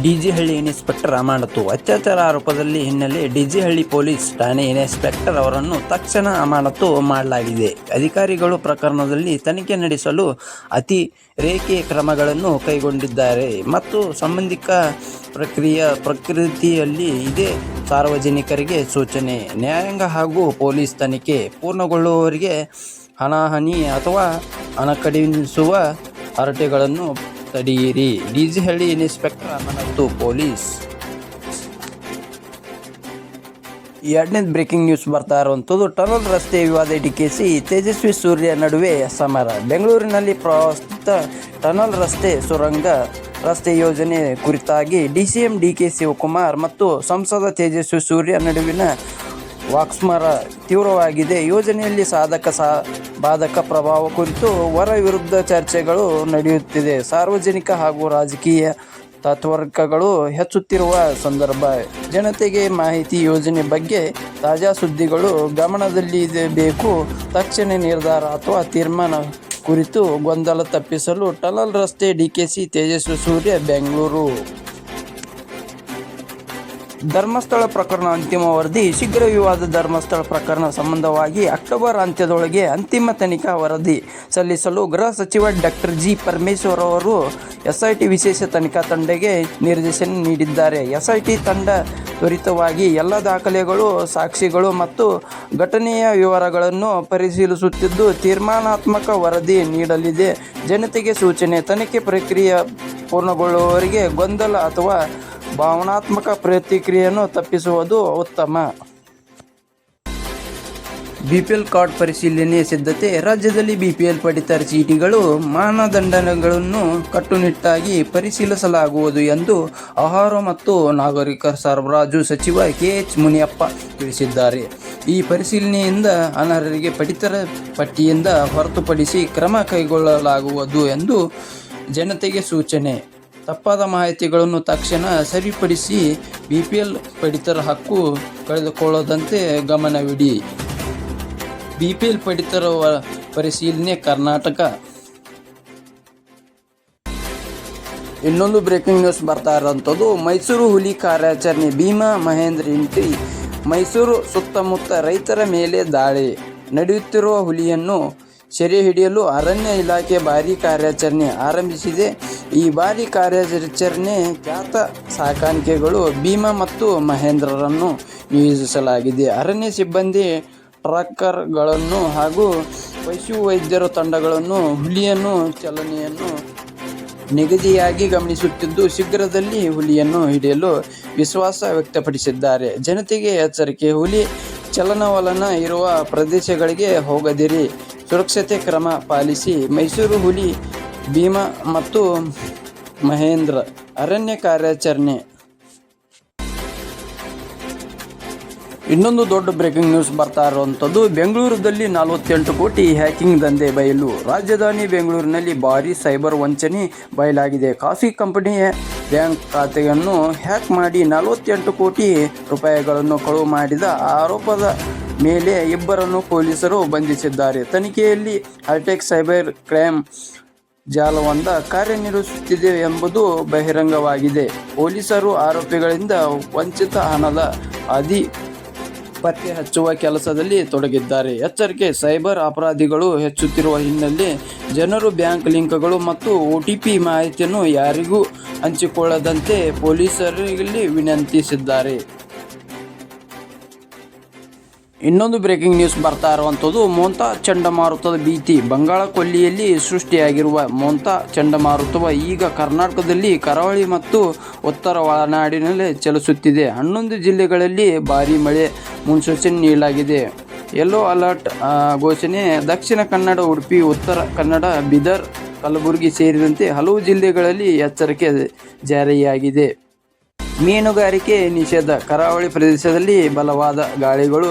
Digihalli inspector ಅಮಾನತು. ಅತ್ಯಾಚಾರ ಆರೋಪದಲ್ಲಿ ಹಿನ್ನೆಲೆ ಡಿಜಿಹಳ್ಳಿ ಪೊಲೀಸ್ ಠಾಣೆ ಇನ್ಸ್ಪೆಕ್ಟರ್ ಅವರನ್ನು ತಕ್ಷಣ ಅಮಾನತು ಮಾಡಲಾಗಿದೆ. ಅಧಿಕಾರಿಗಳು ಪ್ರಕರಣದಲ್ಲಿ ತನಿಖೆ ನಡೆಸಲು ಅತಿರೇಕ ಕ್ರಮಗಳನ್ನು ಕೈಗೊಂಡಿದ್ದಾರೆ ಮತ್ತು ಸಂಬಂಧಿತ ಪ್ರಕೃತಿಯಲ್ಲಿ ಇದೆ. ಸಾರ್ವಜನಿಕರಿಗೆ ಸೂಚನೆ: ನ್ಯಾಯಾಂಗ ಹಾಗೂ ಪೊಲೀಸ್ ತನಿಖೆ ಪೂರ್ಣಗೊಳ್ಳುವವರೆಗೆ ಹಣಹಾನಿ ಅಥವಾ ಹಣ ಕಡಿಮಿಸುವ ಹರಟೆಗಳನ್ನು ತಡೆಯಿರಿ. ಡಿಜಿಹಳ್ಳಿ ಇನ್ಸ್ಪೆಕ್ಟರ್ ಅಮಾನತು. ಪೊಲೀಸ್. ಎರಡನೇದು ಬ್ರೇಕಿಂಗ್ ನ್ಯೂಸ್ ಬರ್ತಾ ಇರುವಂಥದ್ದು, ಟನಲ್ ರಸ್ತೆ ವಿವಾದ. ಡಿಕೆಶಿ ತೇಜಸ್ವಿ ಸೂರ್ಯ ನಡುವೆ ಸಮರ. ಬೆಂಗಳೂರಿನಲ್ಲಿ ಪ್ರಸ್ತುತ ಟನಲ್ ರಸ್ತೆ ಸುರಂಗ ರಸ್ತೆ ಯೋಜನೆ ಕುರಿತಾಗಿ ಡಿಸಿಎಂ ಡಿಕೆ ಶಿವಕುಮಾರ್ ಮತ್ತು ಸಂಸದ ತೇಜಸ್ವಿ ಸೂರ್ಯ ನಡುವಿನ ವಾಕ್ಸಮರ ತೀವ್ರವಾಗಿದೆ. ಯೋಜನೆಯಲ್ಲಿ ಬಾಧಕ ಪ್ರಭಾವ ಕುರಿತು ವರ ವಿರುದ್ಧ ಚರ್ಚೆಗಳು ನಡೆಯುತ್ತಿದೆ. ಸಾರ್ವಜನಿಕ ಹಾಗೂ ರಾಜಕೀಯ ತತ್ವರ್ಕಗಳು ಹೆಚ್ಚುತ್ತಿರುವ ಸಂದರ್ಭ. ಜನತೆಗೆ ಮಾಹಿತಿ ಯೋಜನೆ ಬಗ್ಗೆ ತಾಜಾ ಸುದ್ದಿಗಳು ಗಮನದಲ್ಲಿರಬೇಕು. ತಕ್ಷಣ ನಿರ್ಧಾರ ಅಥವಾ ತೀರ್ಮಾನ ಕುರಿತು ಗೊಂದಲ ತಪ್ಪಿಸಲು ಟನಲ್ ರಸ್ತೆ. ಡಿಕೆಶಿ ತೇಜಸ್ವಿ ಸೂರ್ಯ. ಬೆಂಗಳೂರು. ಧರ್ಮಸ್ಥಳ ಪ್ರಕರಣ ಅಂತಿಮ ವರದಿ ಶೀಘ್ರ. ವಿವಾದ ಧರ್ಮಸ್ಥಳ ಪ್ರಕರಣ ಸಂಬಂಧವಾಗಿ ಅಕ್ಟೋಬರ್ ಅಂತ್ಯದೊಳಗೆ ಅಂತಿಮ ತನಿಖಾ ವರದಿ ಸಲ್ಲಿಸಲು ಗೃಹ ಸಚಿವ ಡಾ ಜಿ. ಪರಮೇಶ್ವರ್ ಅವರು ಎಸ್ಐಟಿ ವಿಶೇಷ ತನಿಖಾ ತಂಡಕ್ಕೆ ನಿರ್ದೇಶನ ನೀಡಿದ್ದಾರೆ. ಎಸ್ಐಟಿ ತಂಡ ತ್ವರಿತವಾಗಿ ಎಲ್ಲ ದಾಖಲೆಗಳು, ಸಾಕ್ಷಿಗಳು ಮತ್ತು ಘಟನೆಯ ವಿವರಗಳನ್ನು ಪರಿಶೀಲಿಸುತ್ತಿದ್ದು ತೀರ್ಮಾನಾತ್ಮಕ ವರದಿ ನೀಡಲಿದೆ. ಜನತೆಗೆ ಸೂಚನೆ: ತನಿಖೆ ಪ್ರಕ್ರಿಯೆ ಪೂರ್ಣಗೊಳ್ಳುವವರೆಗೆ ಗೊಂದಲ ಅಥವಾ ಭಾವನಾತ್ಮಕ ಪ್ರತಿಕ್ರಿಯೆಯನ್ನು ತಪ್ಪಿಸುವುದು ಉತ್ತಮ. ಬಿಪಿಎಲ್ ಕಾರ್ಡ್ ಪರಿಶೀಲನೆ ಸಿದ್ಧತೆ. ರಾಜ್ಯದಲ್ಲಿ ಬಿಪಿಎಲ್ ಪಡಿತರ ಚೀಟಿಗಳು ಮಾನದಂಡಗಳನ್ನು ಕಟ್ಟುನಿಟ್ಟಾಗಿ ಪರಿಶೀಲಿಸಲಾಗುವುದು ಎಂದು ಆಹಾರ ಮತ್ತು ನಾಗರಿಕ ಸರಬರಾಜು ಸಚಿವ ಕೆ.ಎಚ್. ಮುನಿಯಪ್ಪ ತಿಳಿಸಿದ್ದಾರೆ. ಈ ಪರಿಶೀಲನೆಯಿಂದ ಅನರ್ಹರಿಗೆ ಪಡಿತರ ಪಟ್ಟಿಯಿಂದ ಹೊರತುಪಡಿಸಿ ಕ್ರಮ ಕೈಗೊಳ್ಳಲಾಗುವುದು ಎಂದು ಜನತೆಗೆ ಸೂಚನೆ. ತಪ್ಪಾದ ಮಾಹಿತಿಗಳನ್ನು ತಕ್ಷಣ ಸರಿಪಡಿಸಿ ಬಿಪಿಎಲ್ ಪಡಿತರ ಹಕ್ಕು ಕಳೆದುಕೊಳ್ಳದಂತೆ ಗಮನವಿಡಿ. ಬಿಪಿಎಲ್ ಪಡಿತರ ಪರಿಶೀಲನೆ ಕರ್ನಾಟಕ. ಇನ್ನೊಂದು ಬ್ರೇಕಿಂಗ್ ನ್ಯೂಸ್ ಬರ್ತಾ ಇರೋಂಥದ್ದು, ಮೈಸೂರು ಹುಲಿ ಕಾರ್ಯಾಚರಣೆ. ಭೀಮಾ ಮಹೇಂದ್ರ ಎಂಟ್ರಿ. ಮೈಸೂರು ಸುತ್ತಮುತ್ತ ರೈತರ ಮೇಲೆ ದಾಳಿ ನಡೆಯುತ್ತಿರುವ ಹುಲಿಯನ್ನು ಸೆರೆ ಹಿಡಿಯಲು ಅರಣ್ಯ ಇಲಾಖೆ ಭಾರೀ ಕಾರ್ಯಾಚರಣೆ ಆರಂಭಿಸಿದೆ. ಈ ಭಾರೀ ಕಾರ್ಯಾಚರಣೆ ಖ್ಯಾತ ಸಾಕಾಣಿಕೆಗಳು ಭೀಮಾ ಮತ್ತು ಮಹೇಂದ್ರರನ್ನು ನಿಯೋಜಿಸಲಾಗಿದೆ. ಅರಣ್ಯ ಸಿಬ್ಬಂದಿ, ಟ್ರಾಕರ್ಗಳನ್ನು ಹಾಗೂ ಪಶುವೈದ್ಯರ ತಂಡಗಳನ್ನು ಹುಲಿಯನ್ನು ಚಲನೆಯನ್ನು ನಿಗದಿಯಾಗಿ ಗಮನಿಸುತ್ತಿದ್ದು ಶೀಘ್ರದಲ್ಲಿ ಹುಲಿಯನ್ನು ಹಿಡಿಯಲು ವಿಶ್ವಾಸ ವ್ಯಕ್ತಪಡಿಸಿದ್ದಾರೆ. ಜನತೆಗೆ ಎಚ್ಚರಿಕೆ: ಹುಲಿ ಚಲನವಲನ ಇರುವ ಪ್ರದೇಶಗಳಿಗೆ ಹೋಗದಿರಿ, ಸುರಕ್ಷತೆ ಕ್ರಮ ಪಾಲಿಸಿ. ಮೈಸೂರು ಹುಲಿ, ಭೀಮಾ ಮತ್ತು ಮಹೇಂದ್ರ ಅರಣ್ಯ ಕಾರ್ಯಾಚರಣೆ. ಇನ್ನೊಂದು ದೊಡ್ಡ ಬ್ರೇಕಿಂಗ್ ನ್ಯೂಸ್ ಬರ್ತಾ ಇರುವಂಥದ್ದು, ಬೆಂಗಳೂರಲ್ಲಿ 48 ಕೋಟಿ ಹ್ಯಾಕಿಂಗ್ ದಂಧೆ ಬಯಲು. ರಾಜಧಾನಿ ಬೆಂಗಳೂರಿನಲ್ಲಿ ಭಾರೀ ಸೈಬರ್ ವಂಚನೆ ಬಯಲಾಗಿದೆ. ಕಾಫಿ ಕಂಪನಿಯ ಬ್ಯಾಂಕ್ ಖಾತೆಯನ್ನು ಹ್ಯಾಕ್ ಮಾಡಿ 48 ಕೋಟಿ ರೂಪಾಯಿಗಳನ್ನು ಕಳುವು ಮಾಡಿದ ಆರೋಪದ ಮೇಲೆ ಇಬ್ಬರನ್ನು ಪೊಲೀಸರು ಬಂಧಿಸಿದ್ದಾರೆ. ತನಿಖೆಯಲ್ಲಿ ಹೈಟೆಕ್ ಸೈಬರ್ ಕ್ರೈಮ್ ಜಾಲವೊಂದು ಕಾರ್ಯನಿರ್ವಹಿಸುತ್ತಿದೆ ಎಂಬುದು ಬಹಿರಂಗವಾಗಿದೆ. ಪೊಲೀಸರು ಆರೋಪಿಗಳಿಂದ ವಂಚಿತ ಹಣದ ಹಾದಿ ಪತ್ತೆ ಹಚ್ಚುವ ಕೆಲಸದಲ್ಲಿ ತೊಡಗಿದ್ದಾರೆ. ಎಚ್ಚರಿಕೆ: ಸೈಬರ್ ಅಪರಾಧಿಗಳು ಹೆಚ್ಚುತ್ತಿರುವ ಹಿನ್ನೆಲೆ ಜನರು ಬ್ಯಾಂಕ್ ಲಿಂಕ್ಗಳು ಮತ್ತು OTP ಮಾಹಿತಿಯನ್ನು ಯಾರಿಗೂ ಹಂಚಿಕೊಳ್ಳದಂತೆ ಪೊಲೀಸರಿಗೆ ವಿನಂತಿಸಿದ್ದಾರೆ. ಇನ್ನೊಂದು ಬ್ರೇಕಿಂಗ್ ನ್ಯೂಸ್ ಬರ್ತಾ ಇರುವಂಥದ್ದು, ಮೋಂತಾ ಚಂಡಮಾರುತದ ಭೀತಿ. ಬಂಗಾಳ ಕೊಲ್ಲಿಯಲ್ಲಿ ಸೃಷ್ಟಿಯಾಗಿರುವ ಮೋಂತಾ ಚಂಡಮಾರುತವು ಈಗ ಕರ್ನಾಟಕದಲ್ಲಿ ಕರಾವಳಿ ಮತ್ತು ಉತ್ತರ ಒಳನಾಡಿನಲ್ಲಿ ಚಲಿಸುತ್ತಿದೆ. 11 ಜಿಲ್ಲೆಗಳಲ್ಲಿ ಭಾರೀ ಮಳೆ ಮುನ್ಸೂಚನೆ ನೀಡಲಾಗಿದೆ. ಯೆಲ್ಲೋ ಅಲರ್ಟ್ ಘೋಷಣೆ. ದಕ್ಷಿಣ ಕನ್ನಡ, ಉಡುಪಿ, ಉತ್ತರ ಕನ್ನಡ, ಬೀದರ್, ಕಲಬುರಗಿ ಸೇರಿದಂತೆ ಹಲವು ಜಿಲ್ಲೆಗಳಲ್ಲಿ ಎಚ್ಚರಿಕೆ ಜಾರಿಯಾಗಿದೆ. ಮೀನುಗಾರಿಕೆ ನಿಷೇಧ. ಕರಾವಳಿ ಪ್ರದೇಶದಲ್ಲಿ ಬಲವಾದ ಗಾಳಿಗಳು